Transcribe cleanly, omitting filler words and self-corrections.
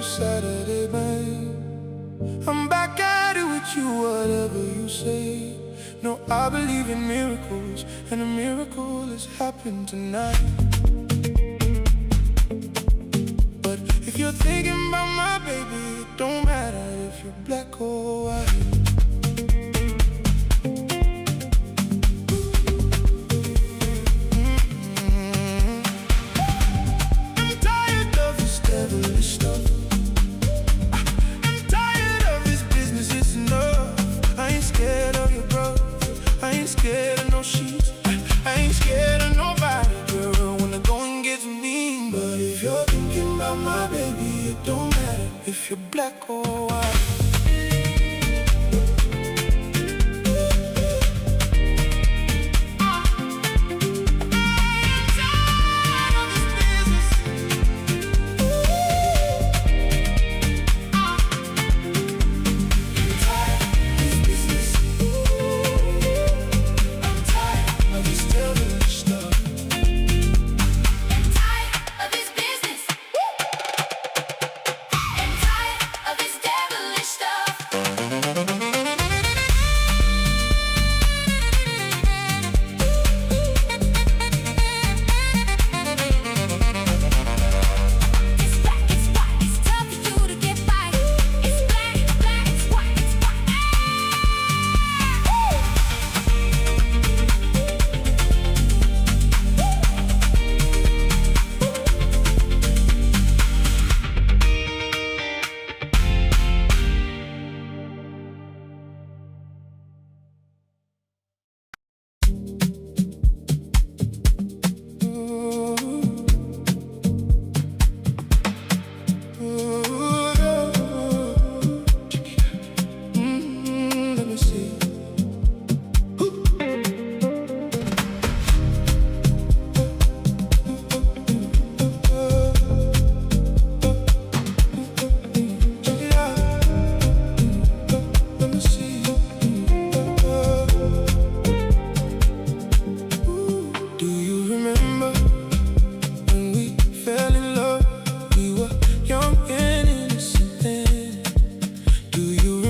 Saturday night, I'm back at it with you, whatever you say. No, I believe in miracles, and a miracle has happened tonight. But if you're thinking about my baby, it don't matter if you're black or white. Scared of no sheets, I ain't scared of nobody, girl, when the going gets mean. But if you're thinking about my baby, it don't matter if you're black or white.